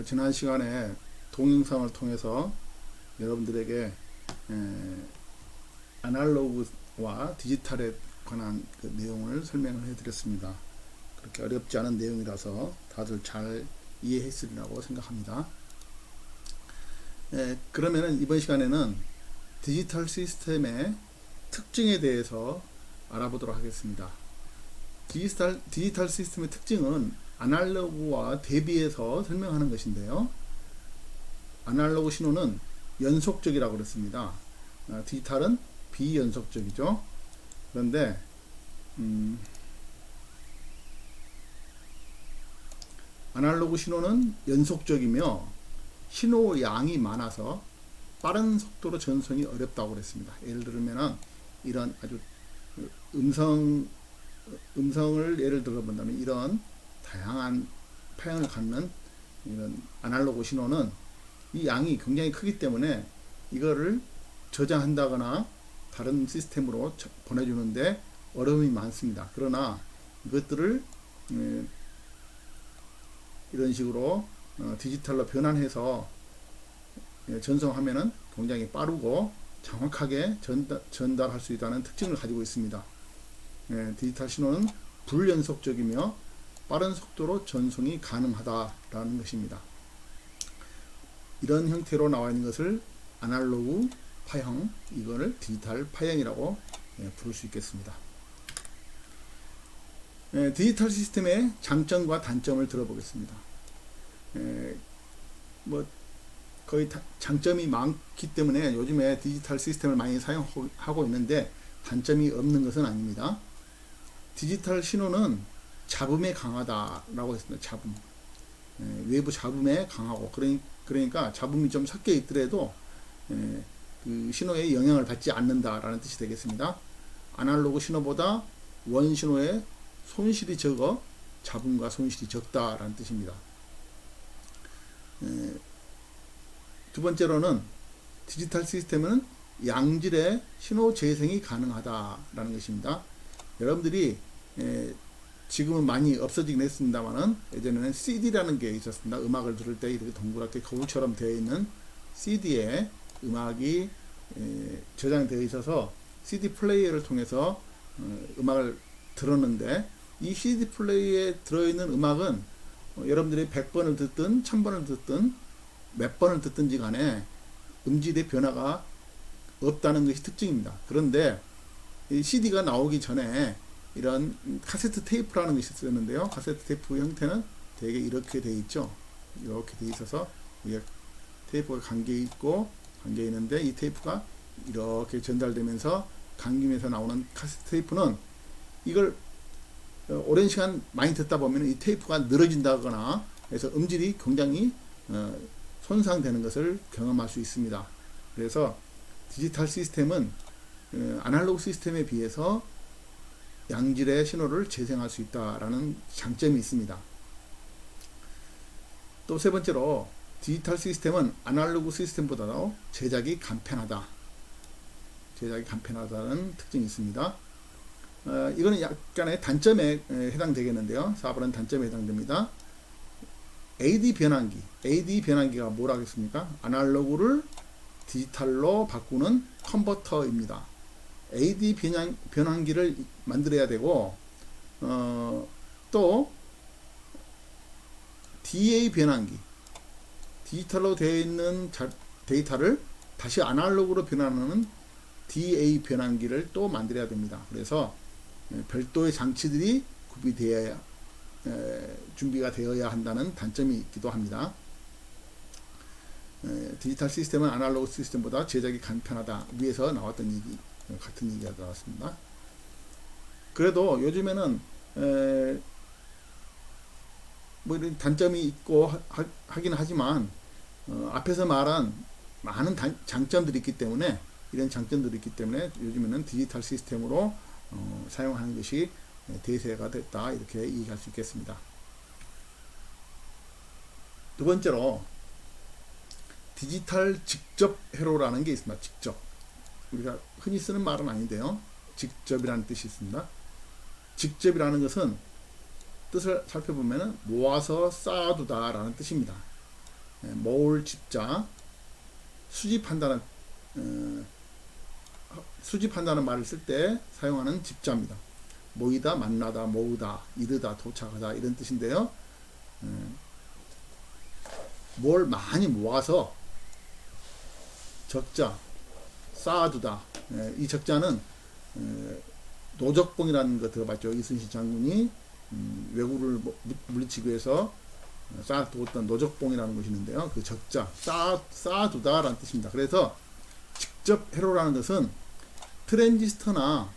지난 시간에 동영상을 통해서 여러분들에게 아날로그와 디지털에 관한 그 내용을 설명을 해드렸습니다. 그렇게 어렵지 않은 내용이라서 다들 잘 이해했으리라고 생각합니다. 그러면 이번 시간에는 디지털 시스템의 특징에 대해서 알아보도록 하겠습니다. 디지털 시스템의 특징은 아날로그와 대비해서 설명하는 것인데요. 아날로그 신호는 연속적이라고 그랬습니다. 디지털은 비연속적이죠. 그런데 아날로그 신호는 연속적이며 신호 양이 많아서 빠른 속도로 전송이 어렵다고 그랬습니다. 예를 들면 이런 아주 음성을 예를 들어 본다면 이런 다양한 파형을 갖는 이런 아날로그 신호는 이 양이 굉장히 크기 때문에 이거를 저장한다거나 다른 시스템으로 보내주는데 어려움이 많습니다. 그러나 이것들을 이런 식으로 디지털로 변환해서 전송하면은 굉장히 빠르고 정확하게 전달할 수 있다는 특징을 가지고 있습니다. 디지털 신호는 불연속적이며 빠른 속도로 전송이 가능하다라는 것입니다. 이런 형태로 나와 있는 것을 아날로그 파형, 이거를 디지털 파형이라고 부를 수 있겠습니다. 디지털 시스템의 장점과 단점을 들어보겠습니다. 거의 장점이 많기 때문에 요즘에 디지털 시스템을 많이 사용하고 있는데 단점이 없는 것은 아닙니다. 디지털 신호는 잡음에 강하다라고 했습니다. 잡음. 외부 잡음에 강하고 그러니까 잡음이 좀 섞여 있더라도 그 신호에 영향을 받지 않는다라는 뜻이 되겠습니다. 아날로그 신호보다 원 신호의 손실이 적어 잡음과 손실이 적다라는 뜻입니다. 두 번째로는 디지털 시스템은 양질의 신호 재생이 가능하다라는 것입니다. 여러분들이 지금은 많이 없어지긴 했습니다만은 예전에는 CD라는 게 있었습니다. 음악을 들을 때 이렇게 동그랗게 거울처럼 되어 있는 CD에 음악이 저장되어 있어서 CD 플레이어를 통해서 음악을 들었는데 이 CD 플레이어에 들어있는 음악은 여러분들이 100번을 듣든 1000번을 듣든 몇 번을 듣든지 간에 음질의 변화가 없다는 것이 특징입니다. 그런데 이 CD가 나오기 전에 이런 카세트 테이프라는 것이 있었는데요. 카세트 테이프 형태는 되게 이렇게 되어 있죠. 이렇게 되어 있어서 이게 테이프가 감겨 있는데 이 테이프가 이렇게 전달되면서 감기면서 나오는 카세트 테이프는 이걸 오랜 시간 많이 듣다 보면 이 테이프가 늘어진다거나 해서 음질이 굉장히 손상되는 것을 경험할 수 있습니다. 그래서 디지털 시스템은 아날로그 시스템에 비해서 양질의 신호를 재생할 수 있다라는 장점이 있습니다. 또 세 번째로 디지털 시스템은 아날로그 시스템보다도 제작이 간편하다는 특징이 있습니다. 이거는 약간의 단점에 해당되겠는데요. 4번은 단점에 해당됩니다. AD 변환기가 뭐라 하겠습니까? 아날로그를 디지털로 바꾸는 컨버터입니다. AD 변환기를 만들어야 되고 또 DA 변환기, 디지털로 되어 있는 데이터를 다시 아날로그로 변환하는 DA 변환기를 또 만들어야 됩니다. 그래서 별도의 장치들이 준비가 되어야 한다는 단점이 있기도 합니다. 디지털 시스템은 아날로그 시스템보다 제작이 간편하다. 위에서 나왔던 같은 얘기가 나왔습니다. 그래도 요즘에는 이런 단점이 있고 하긴 하지만 앞에서 말한 많은 장점들이 있기 때문에 요즘에는 디지털 시스템으로 사용하는 것이 대세가 됐다, 이렇게 얘기할 수 있겠습니다. 두 번째로 디지털 직접 회로라는 게 있습니다. 직접, 우리가 흔히 쓰는 말은 아닌데요, 직접이라는 뜻이 있습니다. 직접이라는 것은 뜻을 살펴보면 모아서 쌓아두다 라는 뜻입니다. 모을 집자 수집한다는 수집한다는 말을 쓸 때 사용하는 집자입니다. 모이다, 만나다, 모으다, 이르다, 도착하다 이런 뜻인데요. 뭘 많이 모아서 적자, 쌓아두다. 이 적자는 노적봉이라는 거 들어봤죠. 이순신 장군이 왜구를 물리치기 위해서 쌓아두었던 노적봉이라는 것이 있는데요. 그 적자, 쌓아두다 라는 뜻입니다. 그래서 직접 회로라는 것은 트랜지스터나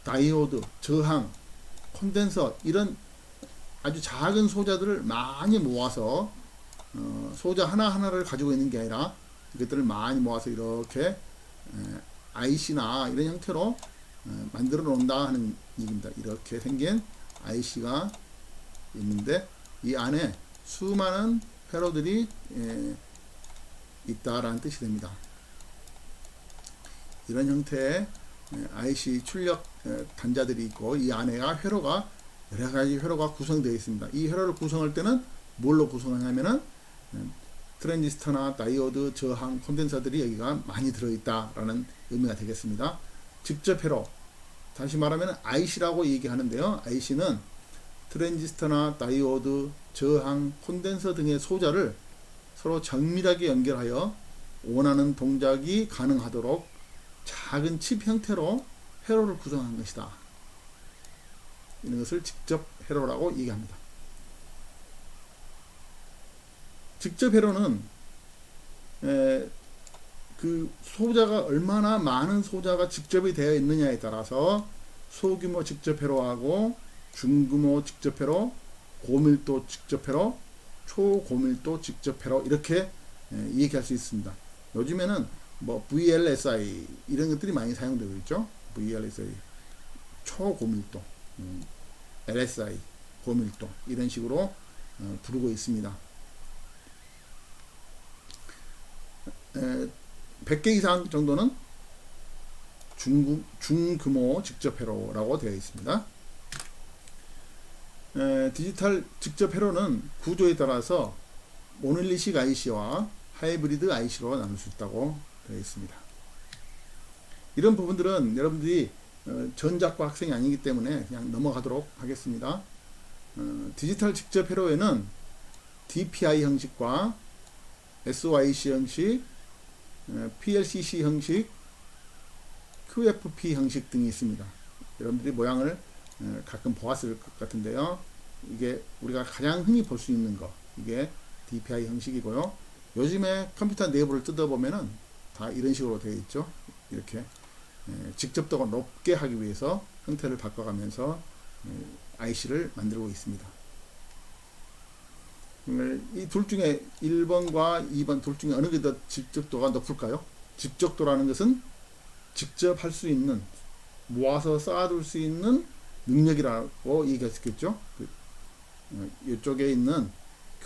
다이오드, 저항, 콘덴서 이런 아주 작은 소자들을 많이 모아서 소자 하나하나를 가지고 있는 게 아니라 이것들을 많이 모아서 이렇게 IC나 이런 형태로 만들어 놓는다 하는 얘기입니다. 이렇게 생긴 IC가 있는데 이 안에 수많은 회로들이 있다라는 뜻이 됩니다. 이런 형태의 IC 출력 단자들이 있고 이 안에가 회로가 여러 가지 회로가 구성되어 있습니다. 이 회로를 구성할 때는 뭘로 구성하냐면은 트랜지스터나 다이오드, 저항, 콘덴서들이 여기가 많이 들어있다라는 의미가 되겠습니다. 직접 회로, 다시 말하면 IC라고 얘기하는데요. IC는 트랜지스터나 다이오드, 저항, 콘덴서 등의 소자를 서로 정밀하게 연결하여 원하는 동작이 가능하도록 작은 칩 형태로 회로를 구성한 것이다. 이런 것을 직접 회로라고 얘기합니다. 직접 회로는 그 소자가 얼마나 많은 소자가 직접이 되어 있느냐에 따라서 소규모 직접 회로하고 중규모 직접 회로, 고밀도 직접 회로, 초고밀도 직접 회로 이렇게 얘기할 수 있습니다. 요즘에는 뭐 VLSI 이런 것들이 많이 사용되고 있죠. VLSI 초고밀도, LSI 고밀도 이런 식으로 부르고 있습니다. 100개 이상 정도는 중규모 직접 회로라고 되어 있습니다. 디지털 직접 회로는 구조에 따라서 모놀리식 IC와 하이브리드 IC로 나눌 수 있다고 되어 있습니다. 이런 부분들은 여러분들이 전작과 학생이 아니기 때문에 그냥 넘어가도록 하겠습니다. 디지털 직접 회로에는 DPI 형식과 SOIC 형식, PLCC 형식, QFP 형식 등이 있습니다. 여러분들이 모양을 가끔 보았을 것 같은데요. 이게 우리가 가장 흔히 볼 수 있는 거, 이게 DPI 형식이고요. 요즘에 컴퓨터 내부를 뜯어보면은 다 이런 식으로 되어 있죠. 이렇게 직접도가 높게 하기 위해서 형태를 바꿔가면서 IC를 만들고 있습니다. 이 둘 중에 1번과 2번 둘 중에 어느 게 더 직접도가 높을까요? 직접도라는 것은 직접 할 수 있는, 모아서 쌓아둘 수 있는 능력이라고 얘기할 수 있겠죠. 이쪽에 있는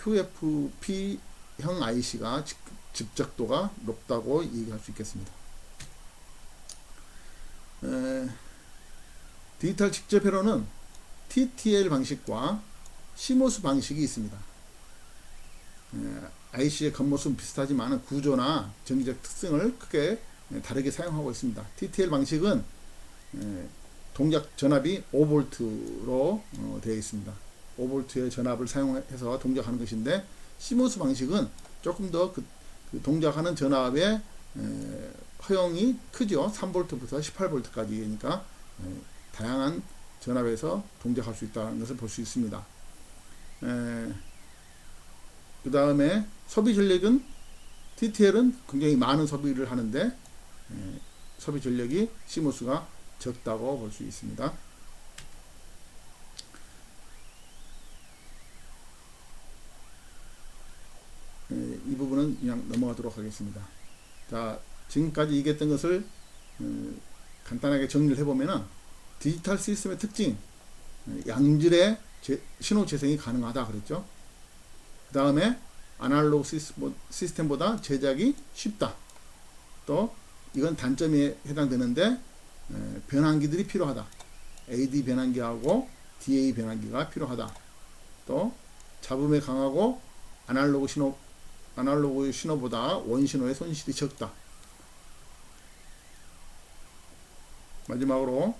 QFP형 IC가 직접도가 높다고 얘기할 수 있겠습니다. 디지털 직접 회로는 TTL 방식과 CMOS 방식이 있습니다. IC의 겉모습은 비슷하지만 구조나 전기적 특성을 크게 다르게 사용하고 있습니다. TTL 방식은 동작 전압이 5V로 되어 있습니다. 5V의 전압을 사용해서 동작하는 것인데 CMOS 방식은 조금 더 그 동작하는 전압의 허용이 크죠. 3V부터 18V까지 그러니까 다양한 전압에서 동작할 수 있다는 것을 볼 수 있습니다. 그 다음에 소비 전력은 TTL은 굉장히 많은 소비를 하는데 소비 전력이 CMOS가 적다고 볼 수 있습니다. 이 부분은 그냥 넘어가도록 하겠습니다. 자, 지금까지 얘기했던 것을 간단하게 정리를 해보면 디지털 시스템의 특징, 양질의 신호 재생이 가능하다 그랬죠. 그 다음에 아날로그 시스템보다 제작이 쉽다. 또 이건 단점에 해당되는데 변환기들이 필요하다. AD 변환기하고 DA 변환기가 필요하다. 또 잡음에 강하고 아날로그 신호 아날로그 신호보다 원신호의 손실이 적다. 마지막으로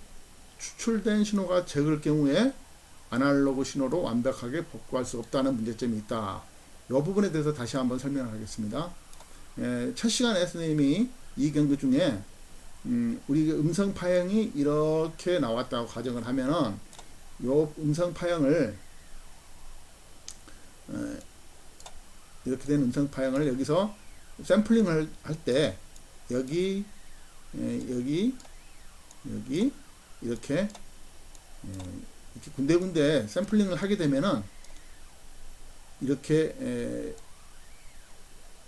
추출된 신호가 적을 경우에 아날로그 신호로 완벽하게 복구할 수 없다는 문제점이 있다. 이 부분에 대해서 다시 한번 설명을 하겠습니다. 첫 시간에 선생님이 이 경기 중에 우리 음성 파형이 이렇게 나왔다고 가정을 하면은 요 음성 파형을 이렇게 된 음성 파형을 여기서 샘플링을 할 때 여기 이렇게 군데군데 샘플링을 하게 되면은 이렇게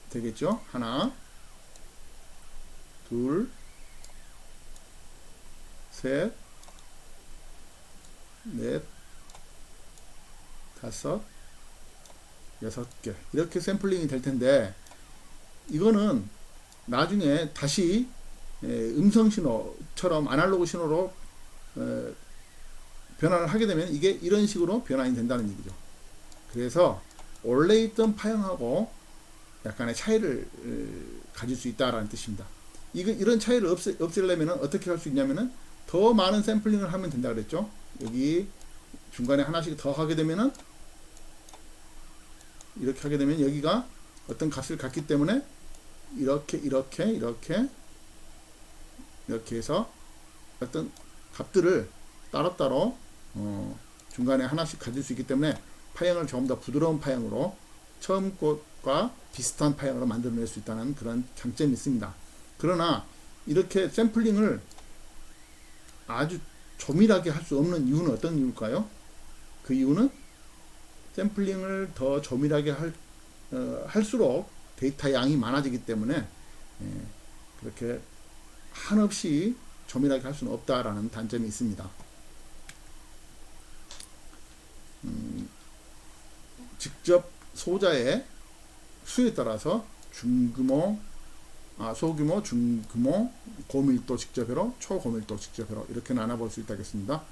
되겠죠. 하나, 둘, 셋, 넷, 다섯, 6개 이렇게 샘플링이 될 텐데, 이거는 나중에 다시 음성 신호처럼 아날로그 신호로 변환을 하게 되면 이게 이런 식으로 변환이 된다는 얘기죠. 그래서 원래 있던 파형하고 약간의 차이를 가질 수 있다라는 뜻입니다. 이런 차이를 없애려면 어떻게 할 수 있냐면은 더 많은 샘플링을 하면 된다 그랬죠. 여기 중간에 하나씩 더 하게 되면은 이렇게 하게 되면 여기가 어떤 값을 갖기 때문에 이렇게 해서 어떤 값들을 따로따로 중간에 하나씩 가질 수 있기 때문에 파형을 조금 더 부드러운 파형으로 처음 것과 비슷한 파형으로 만들어낼 수 있다는 그런 장점이 있습니다. 그러나 이렇게 샘플링을 아주 조밀하게 할 수 없는 이유는 어떤 이유일까요? 그 이유는 샘플링을 더 조밀하게 할수록 데이터 양이 많아지기 때문에 그렇게 한없이 조밀하게 할 수는 없다라는 단점이 있습니다. 직접 소자의 수에 따라서 소규모, 중규모, 고밀도 직접회로, 초고밀도 직접회로 이렇게 나눠볼 수 있다겠습니다.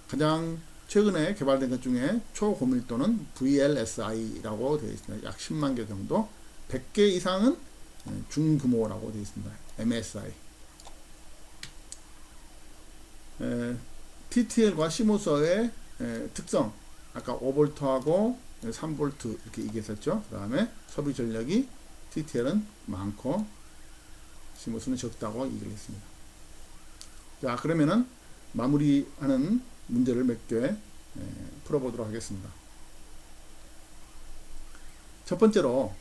가장 최근에 개발된 것 중에 초고밀도는 VLSI라고 되어 있습니다. 약 10만 개 정도, 100개 이상은 중규모라고 되어 있습니다. MSI. TTL과 CMOS의 특성, 아까 5V하고 3V 이렇게 얘기했었죠. 그 다음에 소비 전력이 TTL은 많고 CMOS는 적다고 얘기를 했습니다. 자, 그러면은 마무리하는 문제를 몇 개 풀어보도록 하겠습니다. 첫 번째로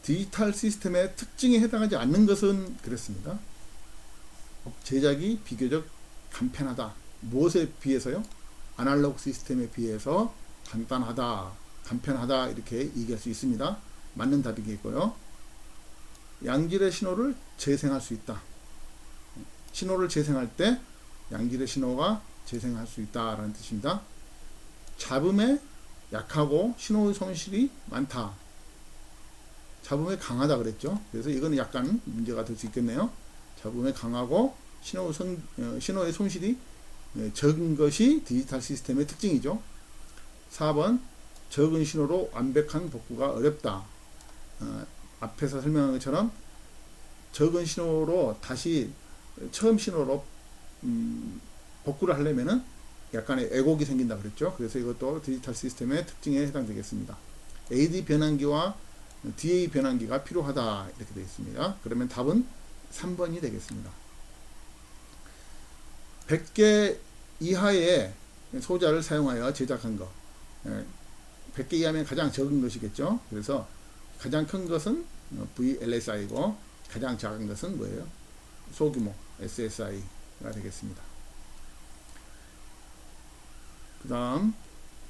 디지털 시스템의 특징에 해당하지 않는 것은 그랬습니다. 제작이 비교적 간편하다. 무엇에 비해서요? 아날로그 시스템에 비해서 간단하다, 간편하다 이렇게 얘기할 수 있습니다. 맞는 답이겠고요. 양질의 신호를 재생할 수 있다. 신호를 재생할 때 양질의 신호가 재생할 수 있다라는 뜻입니다. 잡음에 약하고 신호의 손실이 많다. 잡음에 강하다 그랬죠. 그래서 이거는 약간 문제가 될 수 있겠네요. 잡음에 강하고 신호의 손실이 적은 것이 디지털 시스템의 특징이죠. 4번 적은 신호로 완벽한 복구가 어렵다. 앞에서 설명한 것처럼 적은 신호로 다시 처음 신호로 복구를 하려면은 약간의 왜곡이 생긴다 그랬죠. 그래서 이것도 디지털 시스템의 특징에 해당되겠습니다. AD 변환기와 DA 변환기가 필요하다 이렇게 되어 있습니다. 그러면 답은 3번이 되겠습니다. 100개 이하의 소자를 사용하여 제작한 것, 100개 이하면 가장 적은 것이겠죠. 그래서 가장 큰 것은 VLSI고 가장 작은 것은 뭐예요? 소규모 SSI가 되겠습니다. 그 다음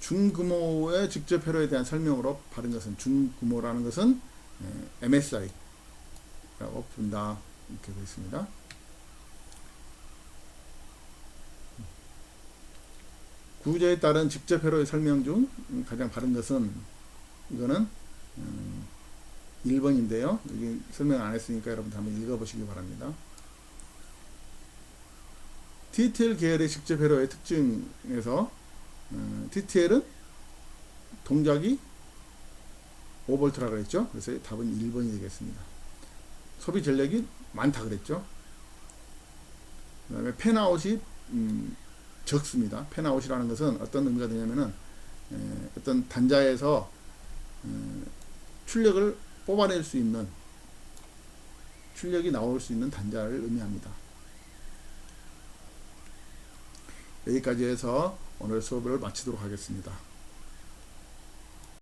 중규모의 직접 회로에 대한 설명으로 바른 것은, 중규모라는 것은 MSI라고 부른다 이렇게 되어 있습니다. 구조에 따른 직접 회로의 설명 중 가장 바른 것은, 이거는 1번인데요. 여기 설명 안 했으니까 여러분들 한번 읽어보시기 바랍니다. TTL 계열의 직접 회로의 특징에서 TTL은 동작이 5V라고 그랬죠. 그래서 답은 1번이 되겠습니다. 소비 전력이 많다 그랬죠. 그 다음에 팬아웃이 적습니다. 팬아웃이라는 것은 어떤 의미가 되냐면은 어떤 단자에서 출력을 뽑아낼 수 있는, 출력이 나올 수 있는 단자를 의미합니다. 여기까지 해서 오늘 수업을 마치도록 하겠습니다.